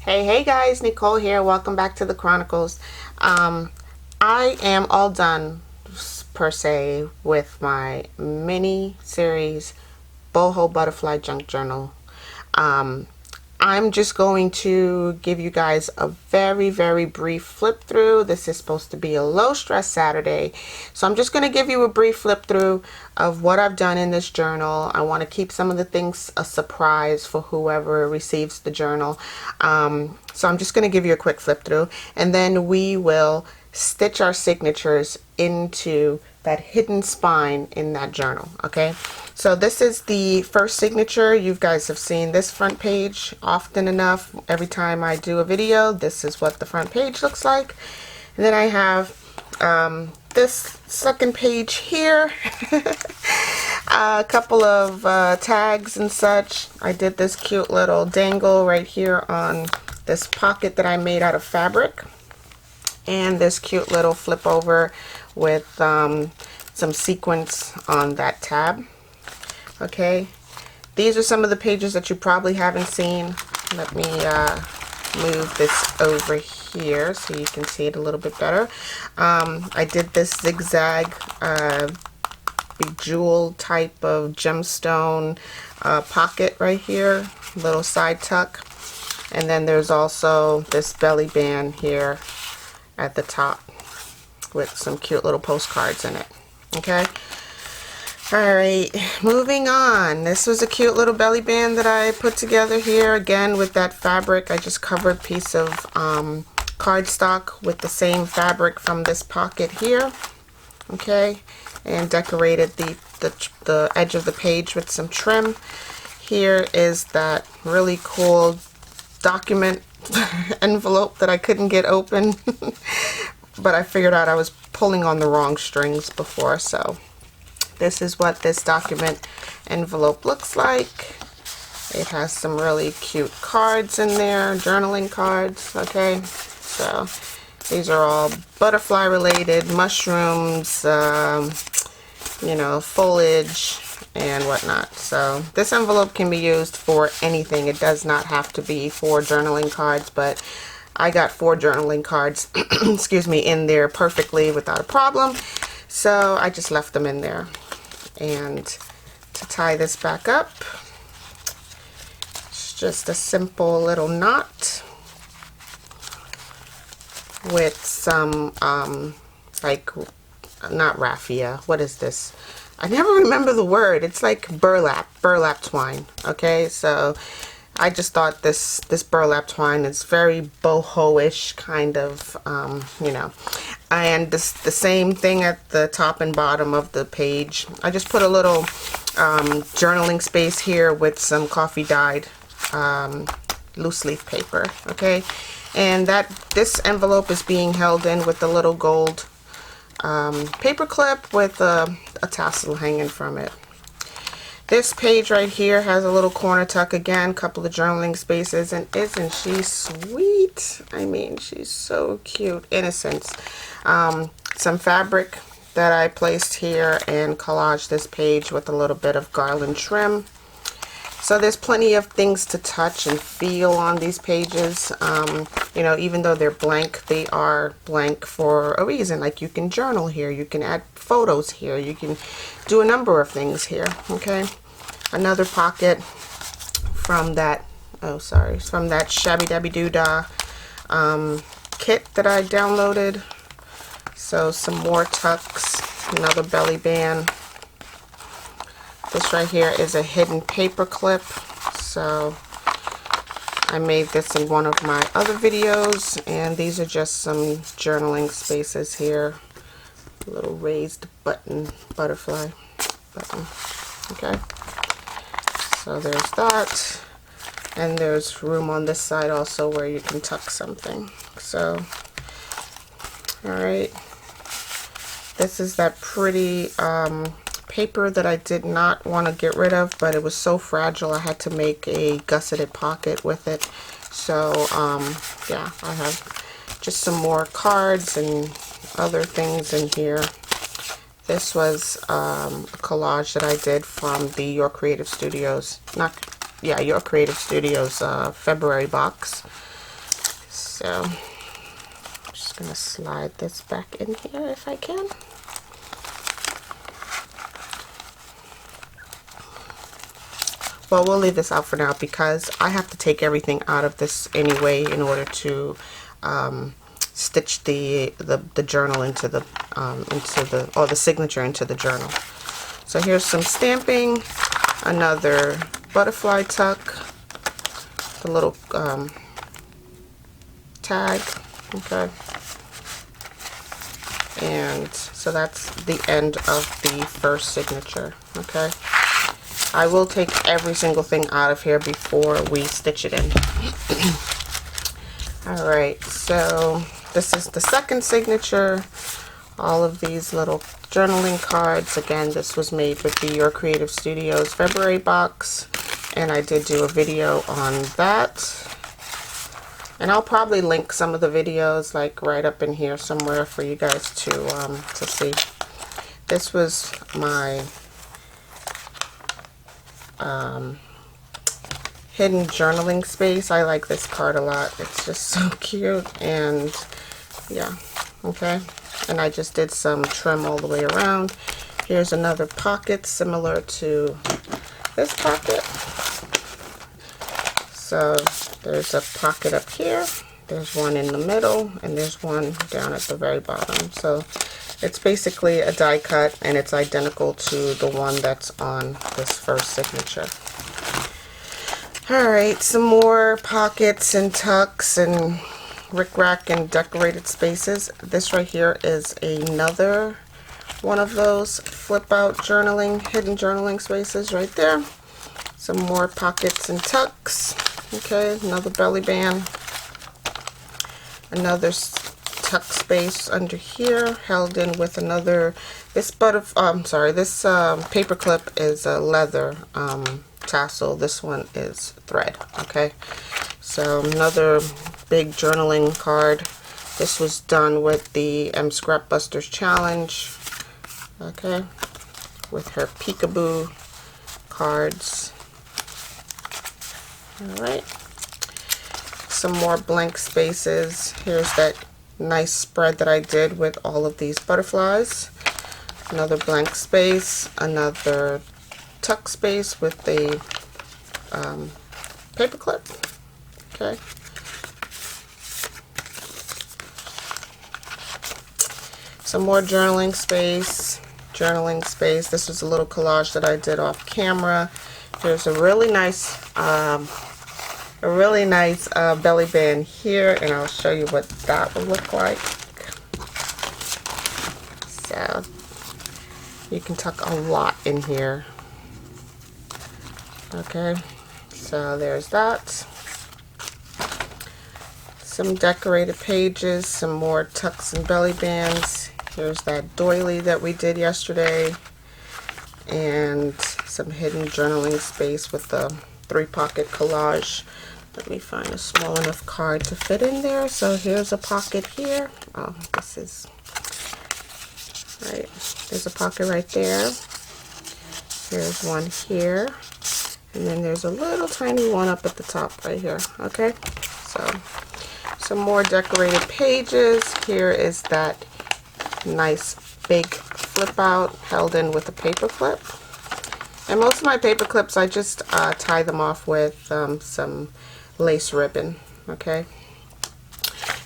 Hey guys, Nicole here. Welcome back to the Chronicles. I am all done, per se, with my mini series Boho Butterfly Junk Journal. I'm just going to give you guys a very brief flip through. This is supposed to be a low stress Saturday, so I'm just going to give you a brief flip through of what I've done in this journal. I want to keep some of the things a surprise for whoever receives the journal. So I'm just going to give you a quick flip through, and then we will stitch our signatures into that hidden spine in that journal. Okay, so this is the first signature. You guys have seen this front page often enough. Every time I do a video, this is what the front page looks like. And then I have this second page here. A couple of tags and such. I did this cute little dangle right here on this pocket that I made out of fabric, and this cute little flip over with some sequins on that tab. Okay, these are some of the pages that you probably haven't seen. Let me move this over here so you can see it a little bit better. I did this zigzag bejeweled type of gemstone pocket right here, little side tuck, and then there's also this belly band here at the top with some cute little postcards in it. Okay, alright, moving on. This was a cute little belly band that I put together here, again with that fabric. I just covered a piece of cardstock with the same fabric from this pocket here, okay, and decorated the edge of the page with some trim. Here is that really cool document envelope that I couldn't get open but I figured out I was pulling on the wrong strings before. So this is what this document envelope looks like. It has some really cute cards in there, journaling cards. Okay, so these are all butterfly related, mushrooms, you know, foliage and whatnot. So this envelope can be used for anything. It does not have to be for journaling cards, but I got 4 journaling cards excuse me, in there perfectly without a problem, so I just left them in there. And to tie this back up, it's just a simple little knot with some like, not raffia, what is this? I never remember the word. It's like burlap twine. Okay, so I just thought this burlap twine is very boho-ish kind of, you know. And the same thing at the top and bottom of the page. I just put a little journaling space here with some coffee dyed loose leaf paper. Okay, and this envelope is being held in with a little gold paper clip with a tassel hanging from it. This page right here has a little corner tuck, again, a couple of journaling spaces, and isn't she sweet? I mean, she's so cute. Innocence. Some fabric that I placed here and collaged this page with a little bit of garland trim. So there's plenty of things to touch and feel on these pages. You know, even though they're blank, they are blank for a reason. Like, you can journal here, you can add photos here, you can do a number of things here. Okay, another pocket from that, oh sorry, from that Shabby Dabby Doodah kit that I downloaded. So some more tucks, another belly band. This right here is a hidden paper clip, so I made this in one of my other videos, and these are just some journaling spaces here. A little raised butterfly button. Okay, so there's that, and there's room on this side also where you can tuck something. So, alright, this is that pretty paper that I did not want to get rid of, but it was so fragile I had to make a gusseted pocket with it. So yeah, I have just some more cards and other things in here. This was a collage that I did from the Your Creative Studios, Your Creative Studios February box. So I'm just gonna slide this back in here if I can. Well, we'll leave this out for now because I have to take everything out of this anyway in order to stitch the journal into the or the signature into the journal. So here's some stamping, another butterfly tuck, the little tag, okay, and so that's the end of the first signature, okay. I will take every single thing out of here before we stitch it in. Alright, so this is the second signature. All of these little journaling cards. Again, this was made with the Your Creative Studios February box, and I did do a video on that. And I'll probably link some of the videos like right up in here somewhere for you guys to see. This was my hidden journaling space. I like this card a lot. It's just so cute, and yeah, okay. And I just did some trim all the way around. Here's another pocket similar to this pocket. So there's a pocket up here, there's one in the middle, and there's one down at the very bottom. So it's basically a die cut, and it's identical to the one that's on this first signature. Alright, some more pockets and tucks and rickrack and decorated spaces. This right here is another one of those flip out journaling, hidden journaling spaces right there. Some more pockets and tucks. Okay, another belly band. Another tuck space under here, held in with another. This paper clip is a leather tassel. This one is thread. Okay, so another big journaling card. This was done with the Scrap Busters challenge. Okay, with her peekaboo cards. All right, some more blank spaces. Here's that nice spread that I did with all of these butterflies. Another blank space, another tuck space with the paper clip. Okay. Some more journaling space. This was a little collage that I did off camera. There's a really nice belly band here, and I'll show you what that will look like. So you can tuck a lot in here. Okay, so there's that. Some decorated pages, some more tucks and belly bands. Here's that doily that we did yesterday, and some hidden journaling space with the 3-pocket collage. Let me find a small enough card to fit in there. So here's a pocket here. Oh, this is right. There's a pocket right there. Here's one here. And then there's a little tiny one up at the top right here. Okay, so some more decorated pages. Here is that nice big flip out held in with a paper clip. And most of my paper clips, I just tie them off with some lace ribbon. Okay,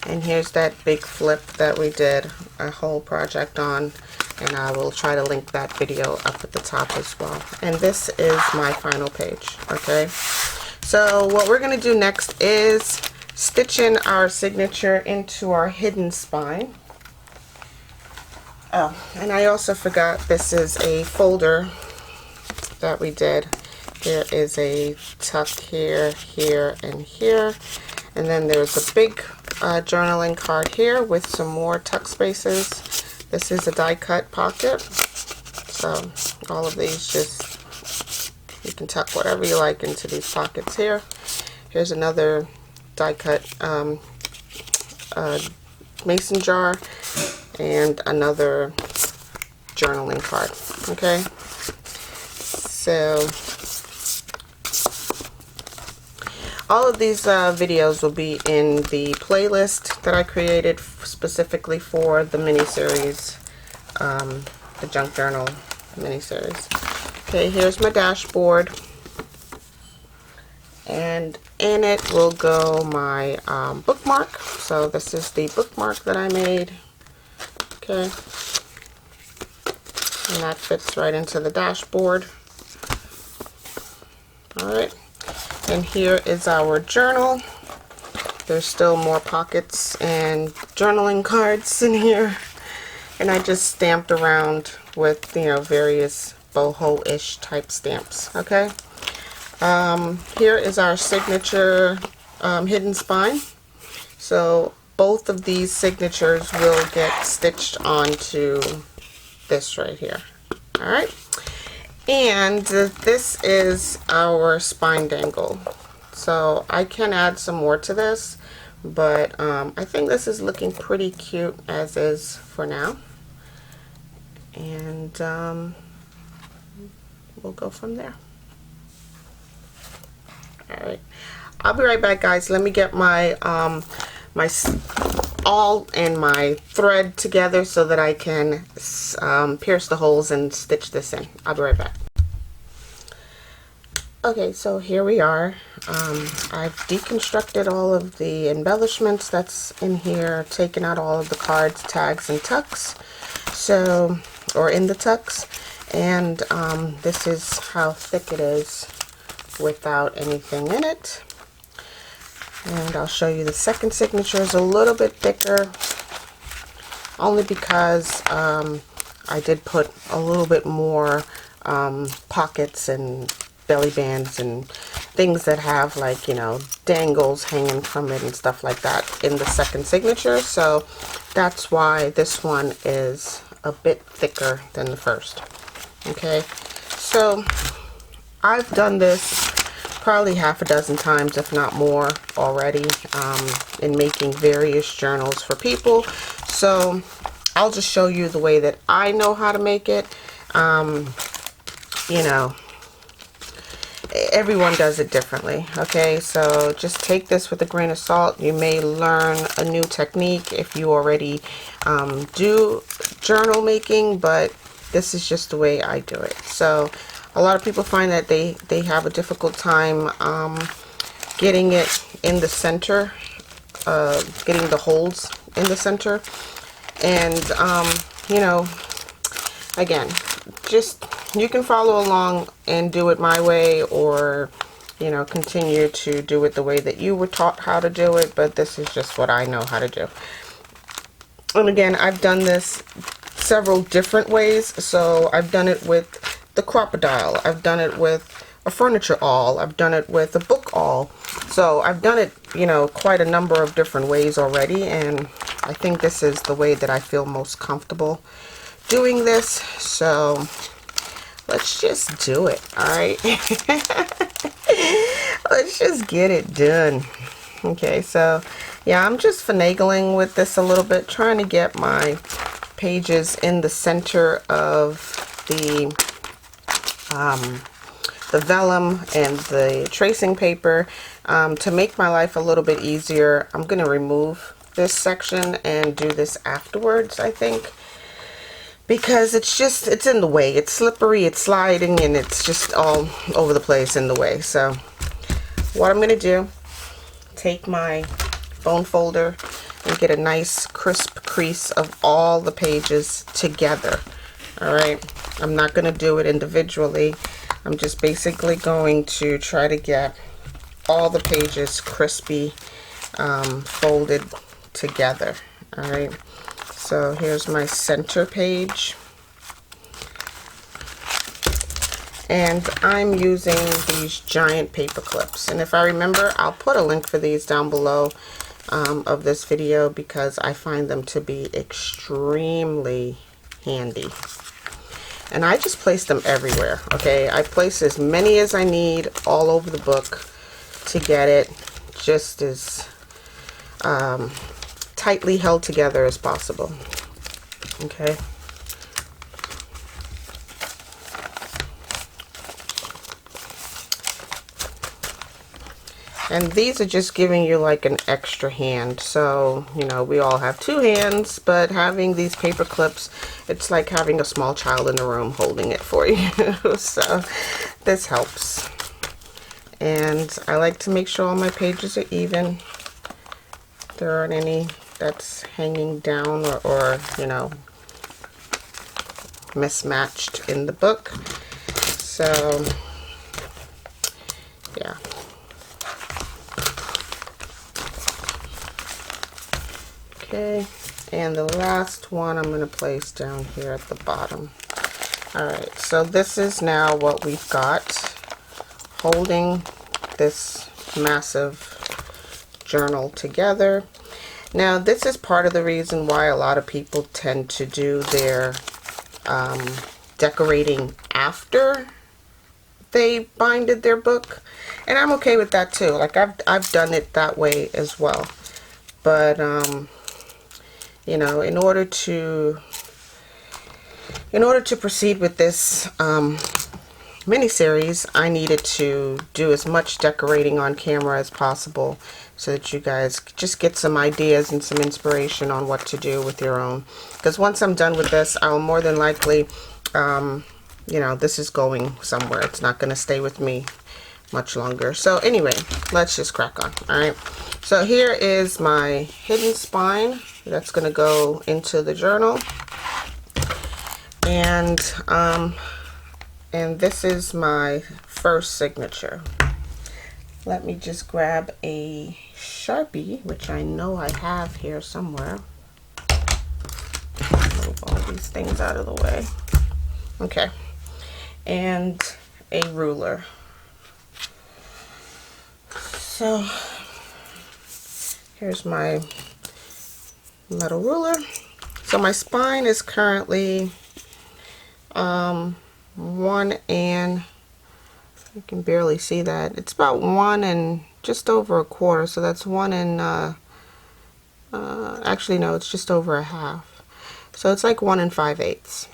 and here's that big flip that we did a whole project on, and I will try to link that video up at the top as well. And this is my final page. Okay, so what we're going to do next is stitch in our signature into our hidden spine. Oh, and I also forgot, this is a folder that we did. There is a tuck here, here, and here. And then there's a big journaling card here with some more tuck spaces. This is a die cut pocket. So all of these, just, you can tuck whatever you like into these pockets here. Here's another die cut mason jar, and another journaling card. Okay, so all of these videos will be in the playlist that I created specifically for the mini-series, the Junk Journal mini-series. Okay, here's my dashboard. And in it will go my bookmark. So this is the bookmark that I made. Okay. And that fits right into the dashboard. Alright. And here is our journal. There's still more pockets and journaling cards in here. And I just stamped around with, you know, various boho-ish type stamps. Okay. Here is our signature hidden spine. So both of these signatures will get stitched onto this right here. Alright. And this is our spine dangle. So I can add some more to this, but I think this is looking pretty cute as is for now. And we'll go from there. Alright, I'll be right back, guys. Let me get my my awl and my thread together so that I can pierce the holes and stitch this in. I'll be right back. Okay, so here we are. I've deconstructed all of the embellishments that's in here, taken out all of the cards, tags, and tucks. So, or in the tucks. And this is how thick it is without anything in it. And I'll show you the second signature is a little bit thicker, only because I did put a little bit more pockets and belly bands and things that have, like, you know, dangles hanging from it and stuff like that in the second signature. So that's why this one is a bit thicker than the first. Okay, so I've done this probably half a dozen times, if not more, already in making various journals for people. So I'll just show you the way that I know how to make it. You know, everyone does it differently. Okay, so just take this with a grain of salt. You may learn a new technique if you already do journal making, but this is just the way I do it. So a lot of people find that they have a difficult time getting it in the center, getting the holes in the center. And you know, again, just, you can follow along and do it my way, or, you know, continue to do it the way that you were taught how to do it, but this is just what I know how to do. And again, I've done this several different ways. So I've done it with the crocodile, I've done it with a furniture awl, I've done it with a book awl. So I've done it, you know, quite a number of different ways already, and I think this is the way that I feel most comfortable doing this. So let's just do it. Alright. Let's just get it done. Okay, so yeah, I'm just finagling with this a little bit, trying to get my pages in the center of the vellum and the tracing paper. To make my life a little bit easier, I'm going to remove this section and do this afterwards, I think, because it's in the way. It's slippery, it's sliding, and it's just all over the place in the way. So what I'm going to do, take my bone folder and get a nice crisp crease of all the pages together. Alright, I'm not going to do it individually. I'm just basically going to try to get all the pages crispy, folded together. Alright, so here's my center page. And I'm using these giant paper clips. And if I remember, I'll put a link for these down below of this video, because I find them to be extremely handy. And I just place them everywhere. Okay, I place as many as I need all over the book to get it just as tightly held together as possible. Okay. And these are just giving you like an extra hand. So, you know, we all have two hands, but having these paper clips, it's like having a small child in the room holding it for you. So this helps. And I like to make sure all my pages are even. There aren't any that's hanging down or you know, mismatched in the book. So yeah. Okay, and the last one I'm going to place down here at the bottom. Alright, so this is now what we've got holding this massive journal together. Now this is part of the reason why a lot of people tend to do their decorating after they binded their book, and I'm okay with that too. Like I've done it that way as well, but you know, in order to proceed with this mini-series, I needed to do as much decorating on camera as possible so that you guys just get some ideas and some inspiration on what to do with your own. Because once I'm done with this, I'll more than likely, you know, this is going somewhere. It's not going to stay with me much longer. So anyway, let's just crack on. Alright, so here is my hidden spine that's going to go into the journal. And this is my first signature. Let me just grab a Sharpie, which I know I have here somewhere. Move all these things out of the way. Okay, and a ruler. So here's my metal ruler. So my spine is currently 1 and, you can barely see that, it's about 1 and just over a quarter, so that's 1 and actually no, it's just over a half, so it's like 1 and 5/8.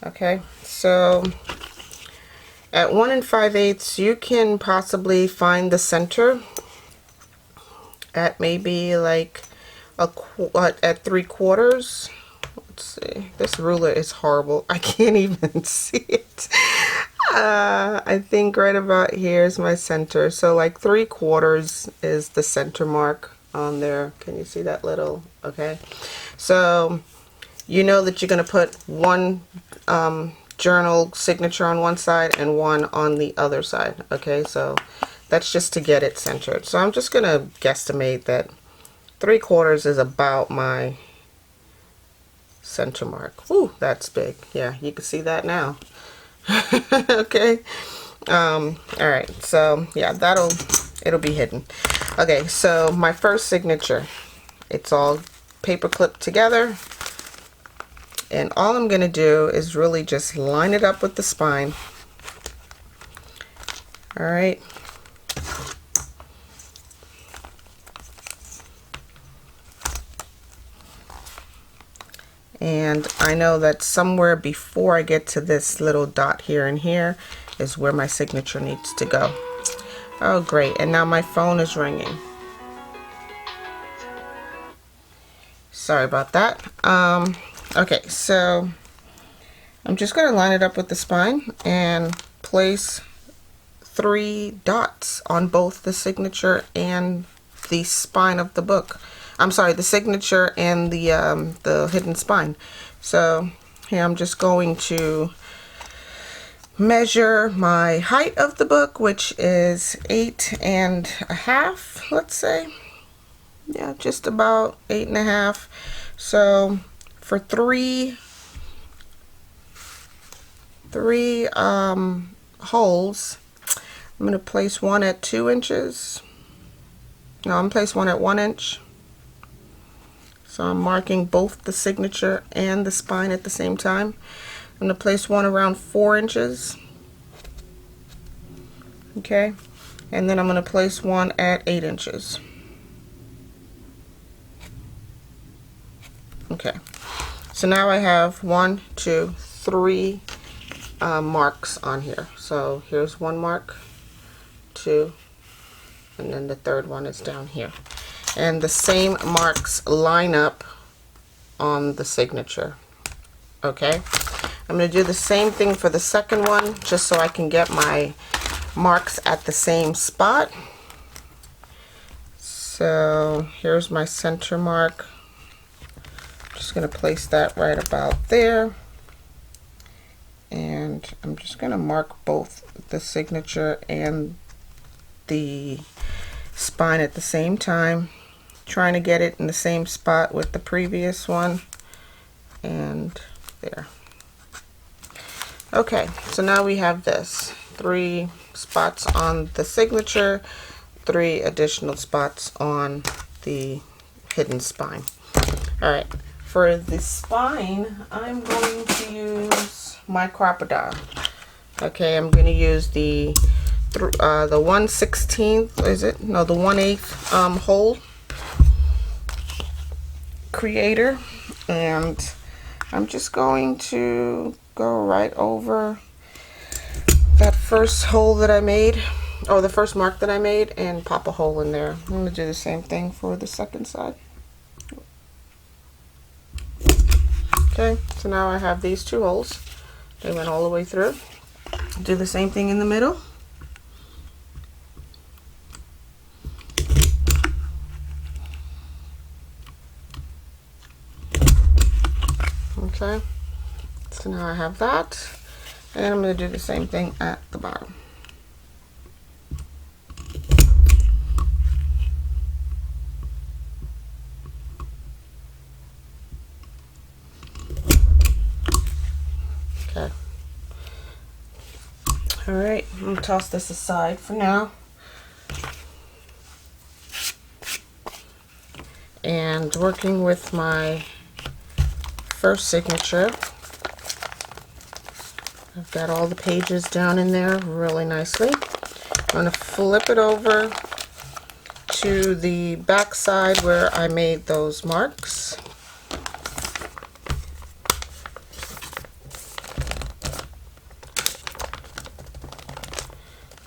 Okay, so at 1 and 5/8 you can possibly find the center at maybe like at 3/4. Let's see, this ruler is horrible, I can't even see it. I think right about here is my center, so like 3/4 is the center mark on there. Can you see that little? Okay, so you know that you're going to put one journal signature on one side and one on the other side. Okay, so that's just to get it centered. So I'm just going to guesstimate that 3/4 is about my center mark. Ooh, that's big. Yeah, you can see that now. Okay. All right, so yeah, it'll be hidden. Okay, so my first signature, it's all paper clipped together, and all I'm gonna do is really just line it up with the spine. All right, and I know that somewhere before I get to this little dot here and here is where my signature needs to go. Oh great, and now my phone is ringing. Sorry about that. Okay, so I'm just going to line it up with the spine and place 3 dots on both the signature and the spine of the book. I'm sorry, the signature and the hidden spine. So here I'm just going to measure my height of the book, which is 8.5, let's say. Yeah, just about 8.5. So for three holes, I'm going to place one at 2 inches. No, I'm going to place one at 1 inch. So I'm marking both the signature and the spine at the same time. I'm going to place one around 4 inches. Okay, and then I'm going to place one at 8 inches. Okay, so now I have 1, 2, 3 marks on here. So here's one mark, 2, and then the third one is down here. And the same marks line up on the signature. Okay, I'm going to do the same thing for the second one, just so I can get my marks at the same spot. So here's my center mark. Just going to place that right about there. And I'm just going to mark both the signature and the spine at the same time, trying to get it in the same spot with the previous one. And there. Okay, so now we have this 3 spots on the signature, 3 additional spots on the hidden spine. All right, for the spine, I'm going to use my crocodile. Okay, I'm going to use the 1/16, is it? No, the 1/8 hole creator, and I'm just going to go right over that first hole that I made, or the first mark that I made, and pop a hole in there. I'm going to do the same thing for the second side. Okay, so now I have these 2 holes. They went all the way through. Do the same thing in the middle. Okay, so now I have that, and I'm going to do the same thing at the bottom. Okay. All right, I'm going to toss this aside for now. And working with my first signature, I've got all the pages down in there really nicely. I'm going to flip it over to the back side where I made those marks.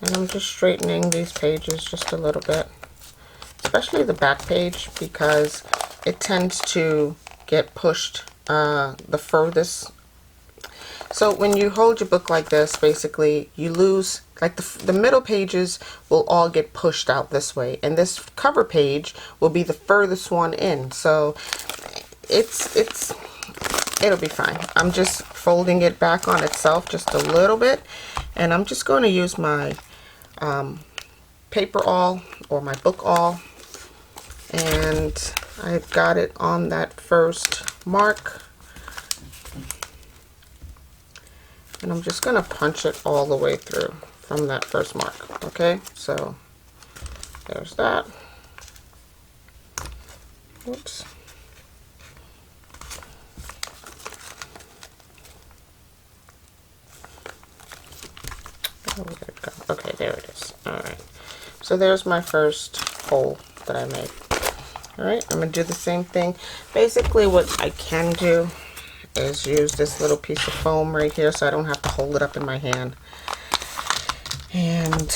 And I'm just straightening these pages just a little bit, especially the back page, because it tends to get pushed the furthest. So when you hold your book like this, basically you lose, like the middle pages will all get pushed out this way, and this cover page will be the furthest one in. So it'll be fine. I'm just folding it back on itself just a little bit, and I'm just going to use my paper awl or my book awl, and I've got it on that first mark, and I'm just going to punch it all the way through from that first mark. Okay, so there's that. Whoops. Oh, where'd it go? Okay, there it is. Alright, so there's my first hole that I made. Alright, I'm going to do the same thing. Basically what I can do is use this little piece of foam right here so I don't have to hold it up in my hand. And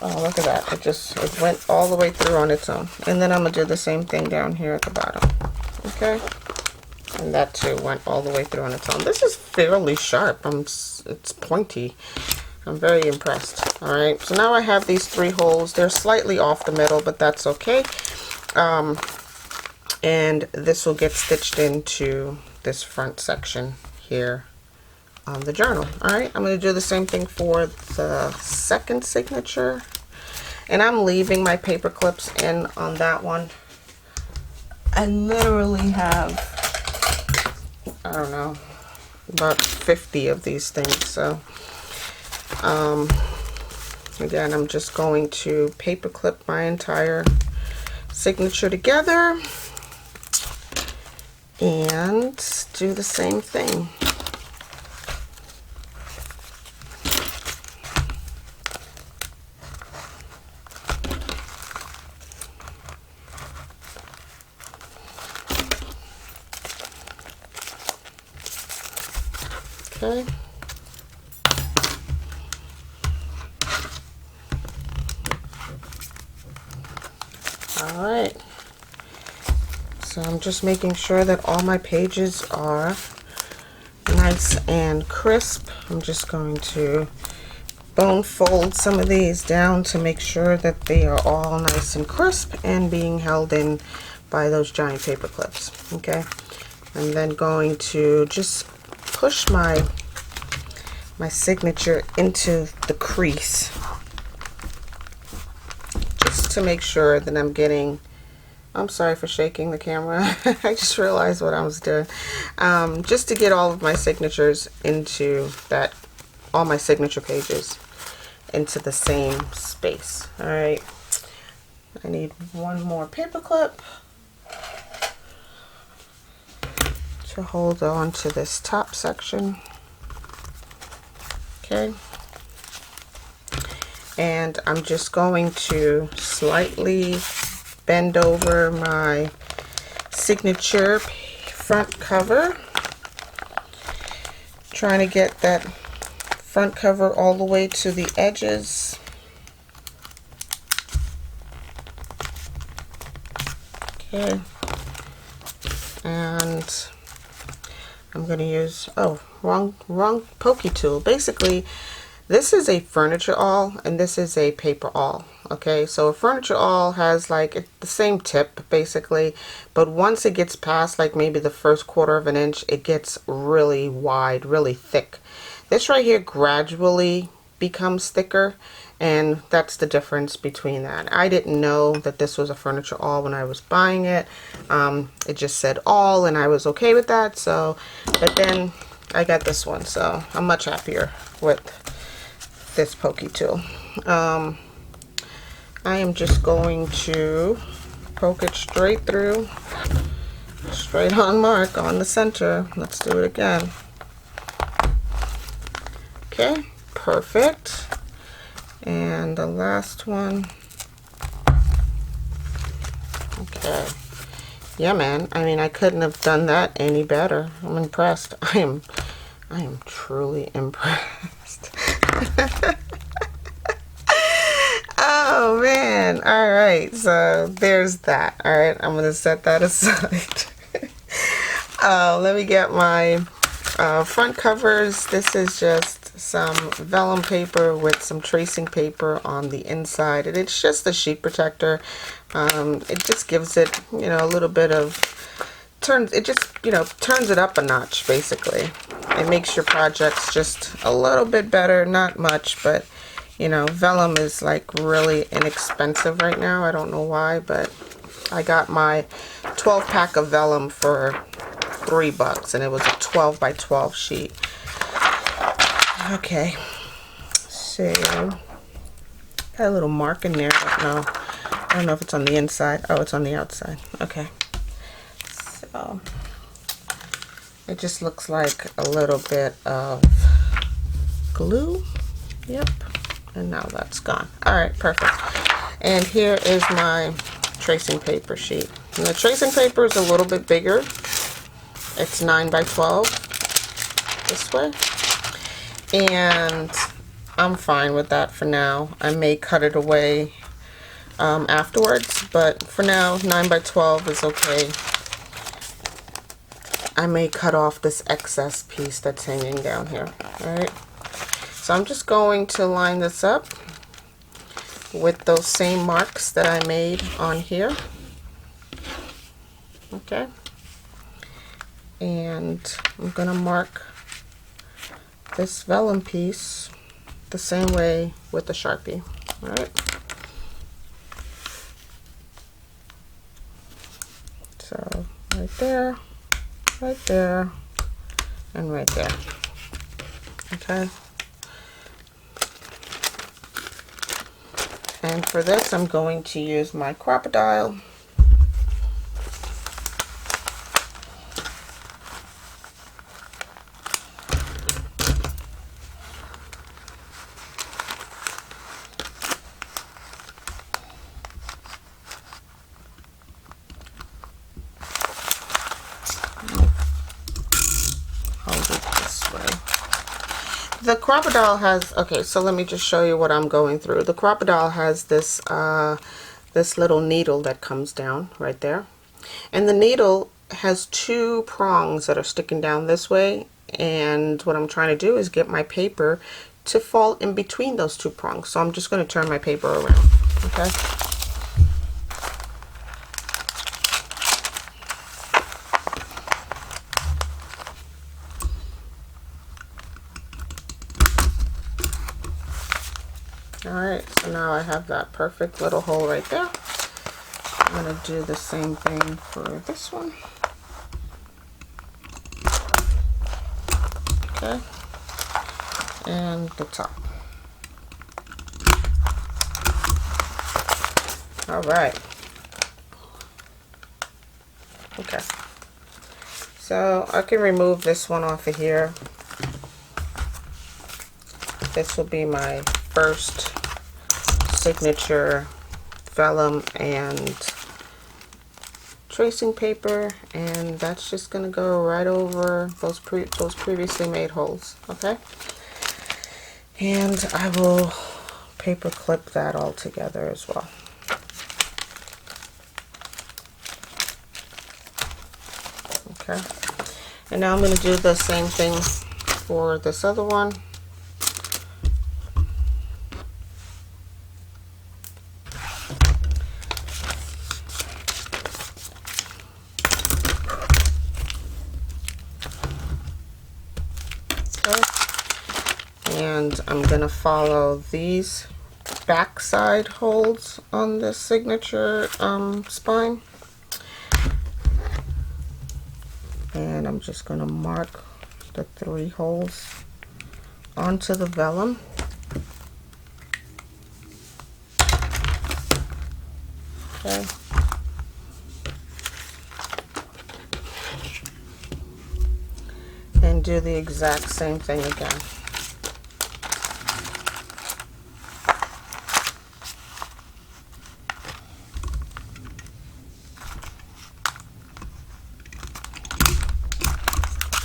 oh, look at that. It went all the way through on its own. And then I'm going to do the same thing down here at the bottom. Okay? And that too went all the way through on its own. This is fairly sharp. It's pointy. I'm very impressed. Alright, so now I have these 3 holes. They're slightly off the middle, but that's okay. And this will get stitched into this front section here on the journal. Alright, I'm going to do the same thing for the second signature. And I'm leaving my paper clips in on that one. I literally have, I don't know, about 50 of these things. So again, I'm just going to paper clip my entire signature together and do the same thing. Okay. All right. So I'm just making sure that all my pages are nice and crisp. I'm just going to bone fold some of these down to make sure that they are all nice and crisp and being held in by those giant paper clips. Okay. I'm then going to just push my signature into the crease just to make sure that I'm getting, I'm sorry for shaking the camera. I just realized what I was doing. Just to get all of my signatures into that, all my signature pages into the same space. All right. I need one more paper clip to hold on to this top section. Okay. And I'm just going to slightly bend over my signature front cover, trying to get that front cover all the way to the edges. Okay. And I'm going to use, oh, wrong pokey tool. Basically, this is a furniture awl and this is a paper awl. Okay, so a furniture awl has like the same tip basically, but once it gets past like maybe the first quarter of an inch, it gets really wide, really thick. This right here gradually becomes thicker, and that's the difference between that. I didn't know that this was a furniture awl when I was buying it. It just said awl and I was okay with that. So, but then I got this one, so I'm much happier with this pokey tool. I am just going to poke it straight through, straight on mark on the center. Let's do it again. Okay, perfect. And the last one. Okay. Yeah, man. I mean, I couldn't have done that any better. I'm impressed. I am truly impressed. Oh man. All right, so there's that. All right, I'm gonna set that aside. Let me get my front covers. This is just some vellum paper with some tracing paper on the inside, and it's just a sheet protector. It just gives it, you know, a little bit of turns it up a notch. Basically, it makes your projects just a little bit better. Not much, but you know, vellum is like really inexpensive right now. I don't know why, but I got my 12 pack of vellum for $3, and it was a 12 by 12 sheet. Okay, so got a little mark in there, but no, I don't know if it's on the inside. Oh, it's on the outside. Okay, so it just looks like a little bit of glue. Yep. And now that's gone. All right, perfect. And here is my tracing paper sheet. And the tracing paper is a little bit bigger. It's 9 by 12 this way. And I'm fine with that for now. I may cut it away afterwards, but for now, 9 by 12 is okay. I may cut off this excess piece that's hanging down here. All right. So I'm just going to line this up with those same marks that I made on here. Okay. And I'm going to mark this vellum piece the same way with the Sharpie. All right. So right there, and right there. Okay. And for this, I'm going to use my Crocodile. Hold it this way. The Crocodile has, okay, so let me just show you what I'm going through. The Crocodile has this this little needle that comes down right there. And the needle has two prongs that are sticking down this way, and what I'm trying to do is get my paper to fall in between those two prongs. So I'm just going to turn my paper around, okay? Alright, so now I have that perfect little hole right there. I'm going to do the same thing for this one. Okay. And the top. Alright. Okay. So I can remove this one off of here. This will be my first signature vellum and tracing paper, and that's just gonna go right over those previously made holes. Okay, and I will paper clip that all together as well. Okay, and now I'm gonna do the same thing for this other one. And I'm going to follow these backside holes on this signature spine. And I'm just going to mark the 3 holes onto the vellum. Okay. And do the exact same thing again.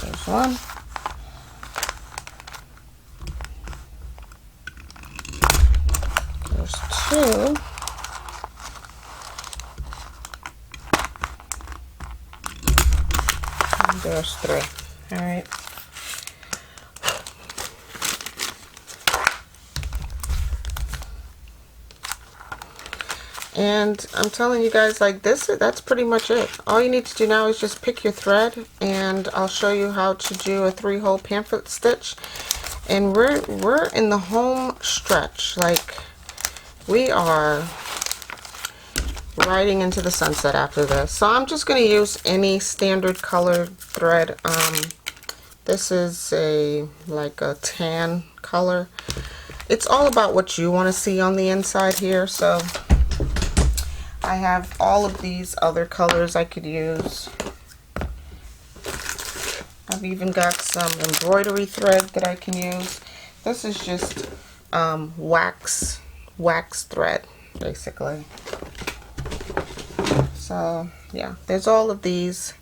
There's one. There's 2. And there's 3. All right. And I'm telling you guys, like this, that's pretty much it. All you need to do now is just pick your thread, and I'll show you how to do a 3-hole pamphlet stitch. And we're in the home stretch. Like, we are riding into the sunset after this. So I'm just going to use any standard colored thread. This is like a tan color. It's all about what you want to see on the inside here. So I have all of these other colors I could use. I've even got some embroidery thread that I can use. This is just wax thread, basically. So yeah, there's all of these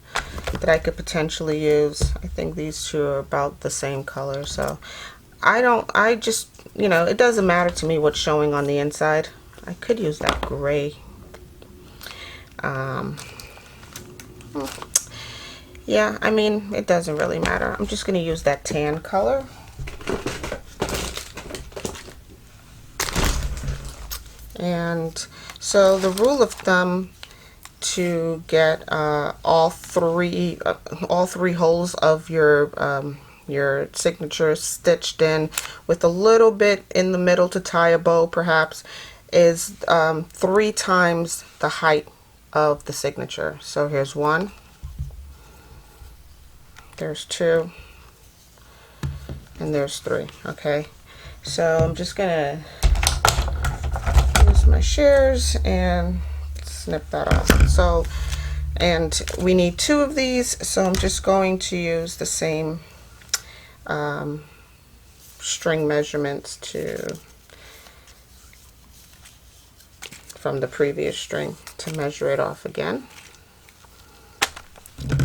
that I could potentially use. I think these 2 are about the same color, so I just, you know, it doesn't matter to me what's showing on the inside. I could use that gray. Yeah, I mean, it doesn't really matter. I'm just going to use that tan color. And so the rule of thumb to get all three holes of your signature stitched in with a little bit in the middle to tie a bow perhaps is 3 times the height of the signature. So here's 1, there's 2, and there's 3. Okay, so I'm just gonna use my shears and snip that off. So, and we need 2 of these, so I'm just going to use the same string measurements from the previous string to measure it off again.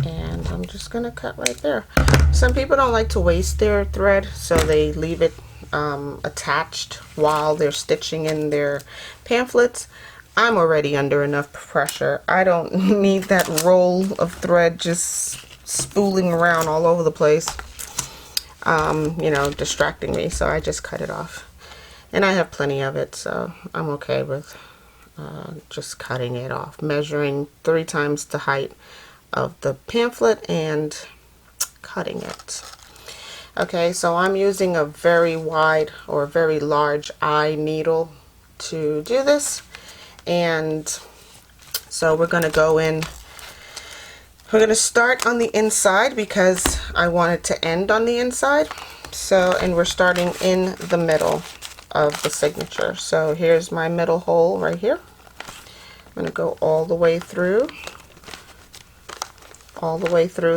And I'm just gonna cut right there. Some people don't like to waste their thread, so they leave it attached while they're stitching in their pamphlets. I'm already under enough pressure. I don't need that roll of thread just spooling around all over the place, you know, distracting me. So I just cut it off. And I have plenty of it, so I'm okay with just cutting it off. Measuring 3 times the height of the pamphlet and cutting it. Okay, so I'm using a very wide or very large eye needle to do this. And so we're going to go in, we're going to start on the inside because I want it to end on the inside. So, and we're starting in the middle of the signature. So here's my middle hole right here. I'm going to go all the way through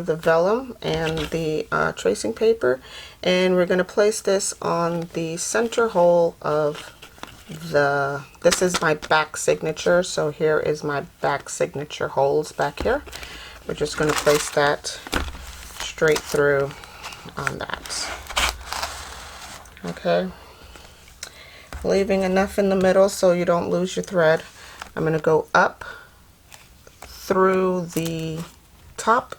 the vellum and the tracing paper, and we're going to place this on the center hole of this is my back signature, so here is my back signature holes back here. We're just going to place that straight through on that. Okay, leaving enough in the middle so you don't lose your thread. I'm going to go up through the top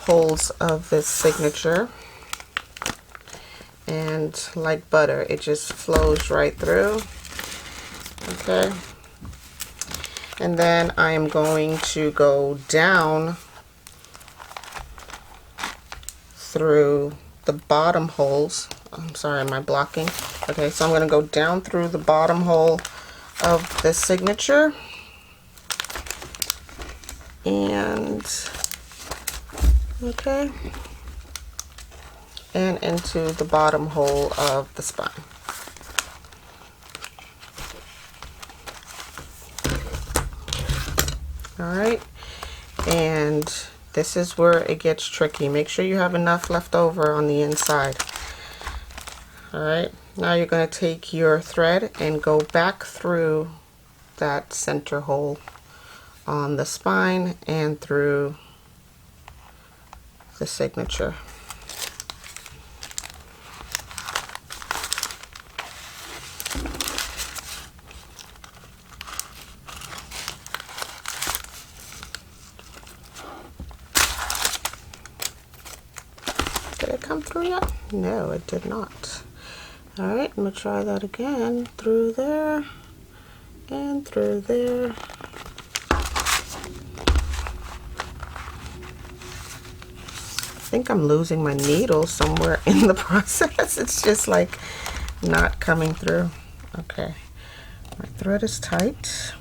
holes of this signature, and like butter, it just flows right through. Okay, and then I am going to go down through the bottom holes. I'm sorry, am I blocking? Okay, so I'm going to go down through the bottom hole of the signature and okay, and into the bottom hole of the spine. All right, and this is where it gets tricky. Make sure you have enough left over on the inside. All right, now you're going to take your thread and go back through that center hole on the spine and through the signature. Did it come through yet? No, it did not. All right, I'm gonna try that again. Through there and through there. I think I'm losing my needle somewhere in the process. It's just like not coming through. Okay, my thread is tight.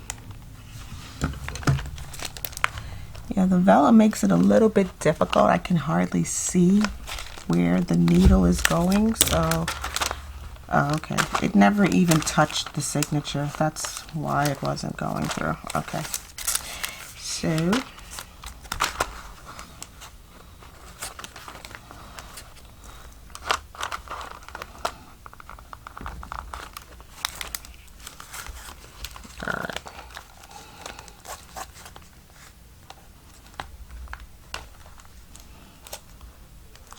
Yeah, the vellum makes it a little bit difficult. I can hardly see where the needle is going, so okay, it never even touched the signature. That's why it wasn't going through. Okay, so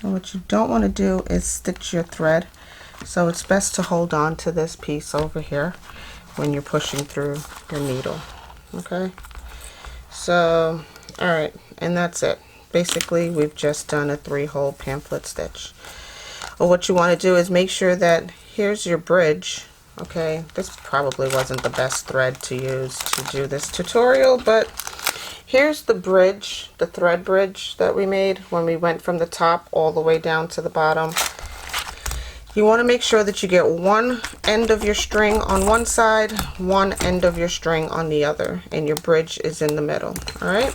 and what you don't want to do is stitch your thread, so it's best to hold on to this piece over here when you're pushing through your needle. Okay, so all right, and that's it. Basically, we've just done a 3-hole pamphlet stitch. Well, what you want to do is make sure that here's your bridge. Okay, this probably wasn't the best thread to use to do this tutorial, but here's the bridge, the thread bridge that we made when we went from the top all the way down to the bottom. You want to make sure that you get one end of your string on one side, one end of your string on the other, and your bridge is in the middle. All right,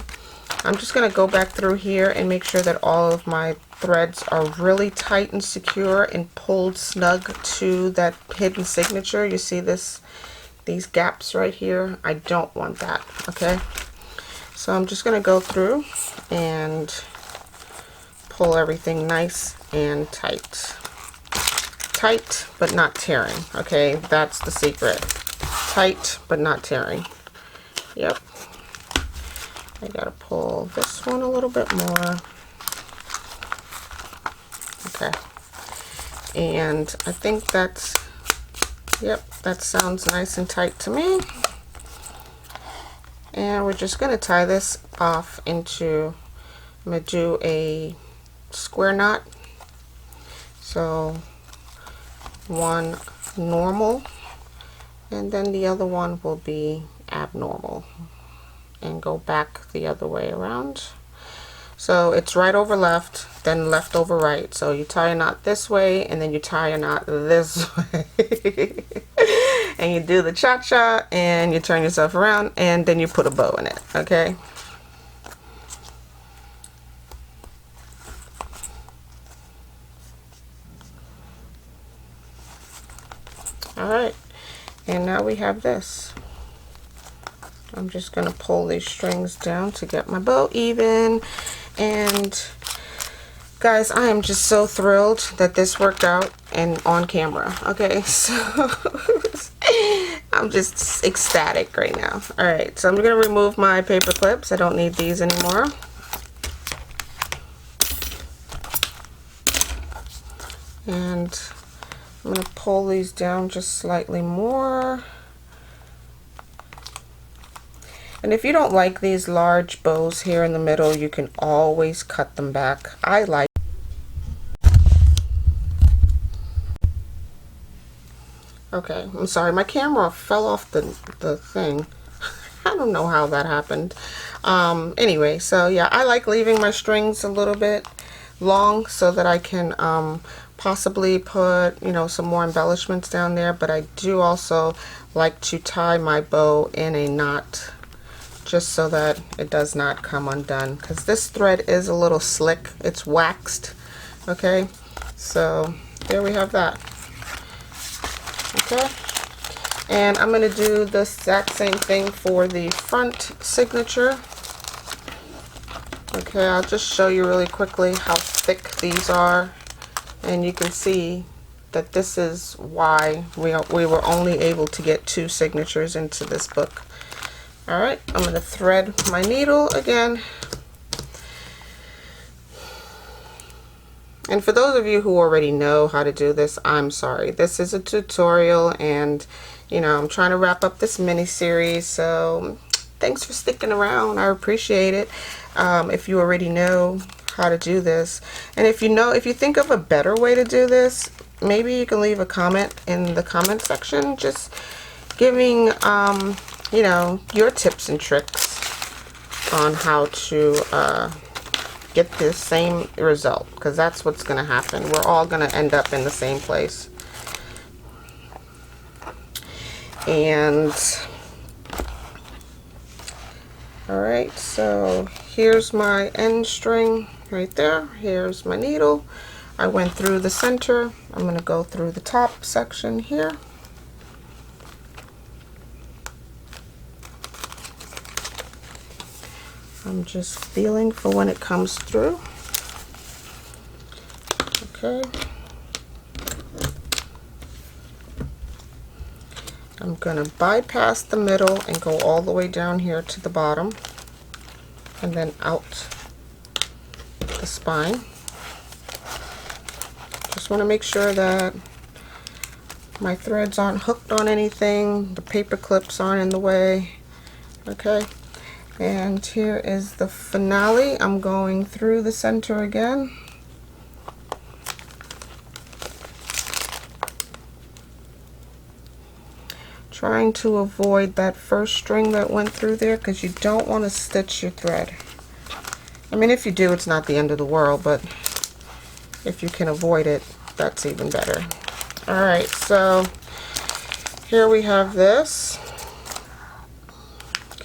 I'm just going to go back through here and make sure that all of my threads are really tight and secure and pulled snug to that hidden signature. You see these gaps right here? I don't want that. Okay, so I'm just going to go through and pull everything nice and tight. Tight but not tearing. Okay, that's the secret. Tight but not tearing. Yep. I gotta pull this one a little bit more. Okay. And I think that's, Yep, that sounds nice and tight to me. And we're just going to tie this off into, I'm going to do a square knot. So one normal, and then the other one will be abnormal, and go back the other way around. So it's right over left, then left over right. So you tie a knot this way, and then you tie a knot this way. And you do the cha-cha, and you turn yourself around, and then you put a bow in it, okay? Alright, and now we have this. I'm just going to pull these strings down to get my bow even. And guys, I am just so thrilled that this worked out and on camera. Okay, so I'm just ecstatic right now. Alright, so I'm going to remove my paper clips. I don't need these anymore. And I'm going to pull these down just slightly more. And if you don't like these large bows here in the middle, you can always cut them back. I like. Okay, I'm sorry, my camera fell off the thing. I don't know how that happened. Anyway, so yeah, I like leaving my strings a little bit long so that I can possibly put, you know, some more embellishments down there, but I do also like to tie my bow in a knot just so that it does not come undone, because this thread is a little slick. It's waxed. Okay, so there we have that. Okay, and I'm going to do the exact same thing for the front signature. Okay, I'll just show you really quickly how thick these are, and you can see that this is why we were only able to get 2 signatures into this book. Alright, I'm going to thread my needle again. And for those of you who already know how to do this, I'm sorry. This is a tutorial, and you know, I'm trying to wrap up this mini series, so thanks for sticking around. I appreciate it. If you already know how to do this, and if you think of a better way to do this, maybe you can leave a comment in the comment section, just giving you know, your tips and tricks on how to get the same result, because that's what's going to happen. We're all going to end up in the same place. And alright, so here's my end string right there. Here's my needle. I went through the center. I'm going to go through the top section here. I'm just feeling for when it comes through. Okay. I'm going to bypass the middle and go all the way down here to the bottom, and then out the spine. Just want to make sure that my threads aren't hooked on anything, the paper clips aren't in the way. Okay. And here is the finale. I'm going through the center again. Trying to avoid that first string that went through there, because you don't want to stitch your thread. I mean, if you do, it's not the end of the world, but if you can avoid it, that's even better. Alright, so here we have this.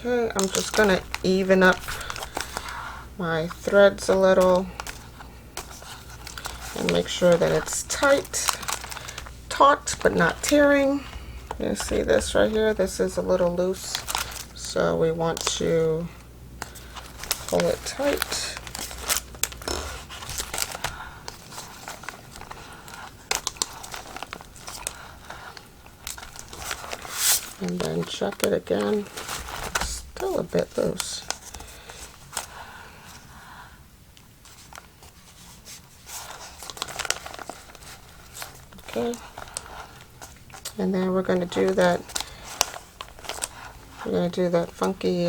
Okay, I'm just going to even up my threads a little and make sure that it's tight, taut but not tearing. You see this right here? This is a little loose, so we want to pull it tight. And then check it again. It's still a bit loose. Okay. And then we're going to do that. We're going to do that funky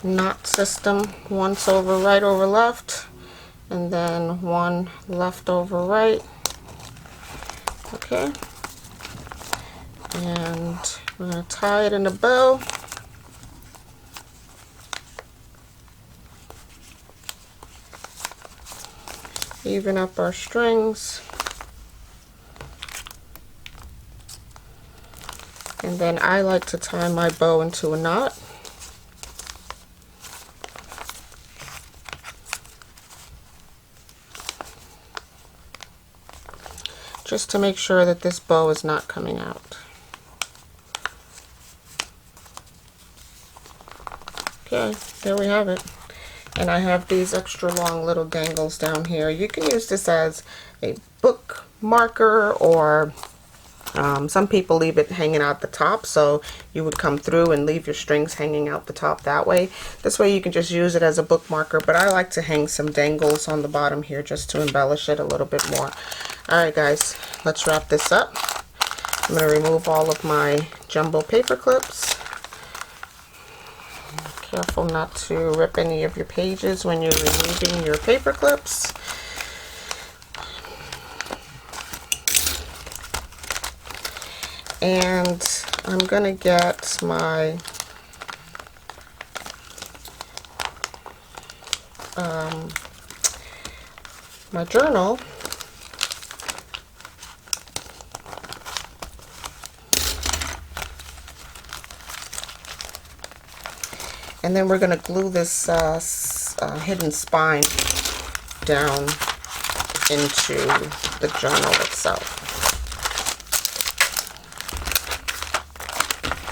knot system. Once over right over left, and then one left over right. Okay. And we're going to tie it in a bow. Even up our strings. And then I like to tie my bow into a knot. Just to make sure that this bow is not coming out. Okay, there we have it. And I have these extra long little dangles down here. You can use this as a book marker, or some people leave it hanging out the top, so you would come through and leave your strings hanging out the top that way. This way you can just use it as a book marker, but I like to hang some dangles on the bottom here just to embellish it a little bit more. Alright guys, let's wrap this up. I'm going to remove all of my jumbo paper clips. Careful not to rip any of your pages when you're removing your paper clips. And I'm going to get my my journal. And then we're going to glue this hidden spine down into the journal itself.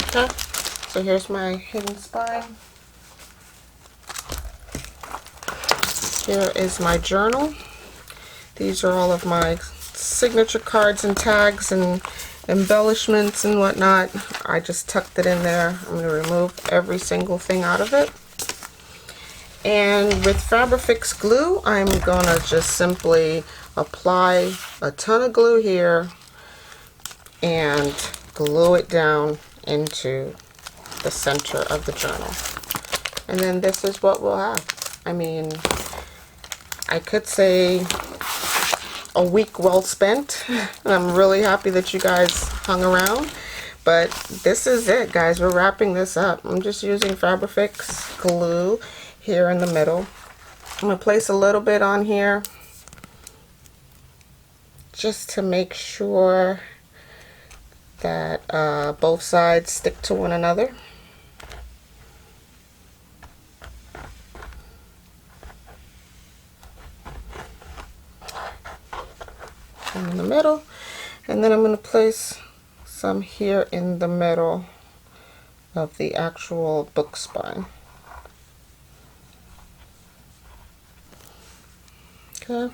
Okay, so here's my hidden spine. Here is my journal. These are all of my signature cards and tags and embellishments and whatnot. I just tucked it in there. I'm going to remove every single thing out of it. And with Fabrifix glue, I'm going to just simply apply a ton of glue here and glue it down into the center of the journal. And then this is what we'll have. I mean, I could say a week well spent, and I'm really happy that you guys hung around. But this is it, guys. We're wrapping this up. I'm just using Fabrifix glue here in the middle. I'm going to place a little bit on here just to make sure that both sides stick to one another. And in the middle, and then I'm going to place some here in the middle of the actual book spine. Okay.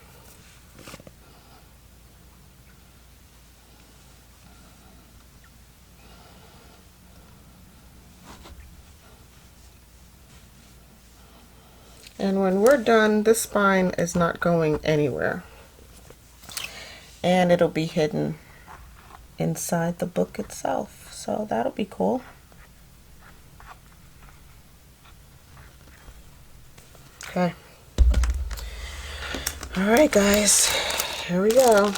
And when we're done, this spine is not going anywhere. And it'll be hidden inside the book itself. So that'll be cool. Okay. Alright guys, here we go.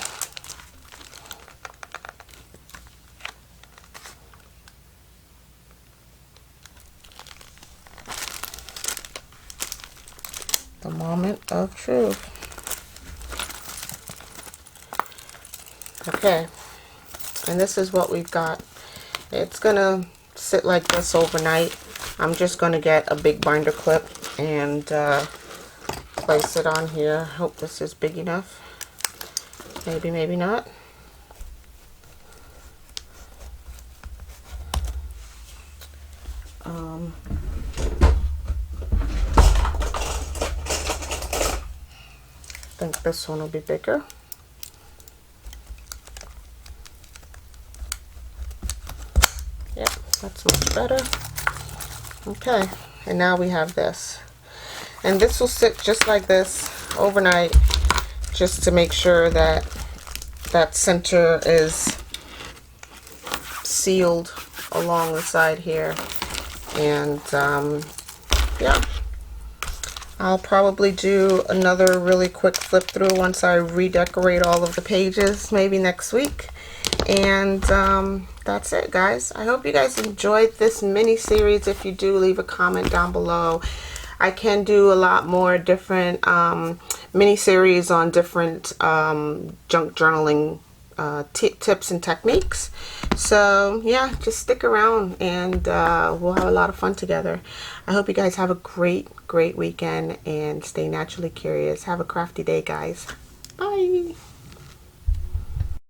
The moment of truth. Okay, and this is what we've got. It's gonna sit like this overnight. I'm just gonna get a big binder clip and place it on here. Hope this is big enough. Maybe, maybe not. I think this one will be bigger. Yep, that's much better. Okay, and now we have this. And this will sit just like this overnight, just to make sure that that center is sealed along the side here. And yeah, I'll probably do another really quick flip through once I redecorate all of the pages, maybe next week. And that's it, guys. I hope you guys enjoyed this mini series. If you do, leave a comment down below. I can do a lot more different mini series on different junk journaling tips and techniques. So yeah, just stick around, and we'll have a lot of fun together. I hope you guys have a great weekend, and stay naturally curious. Have a crafty day, guys. Bye.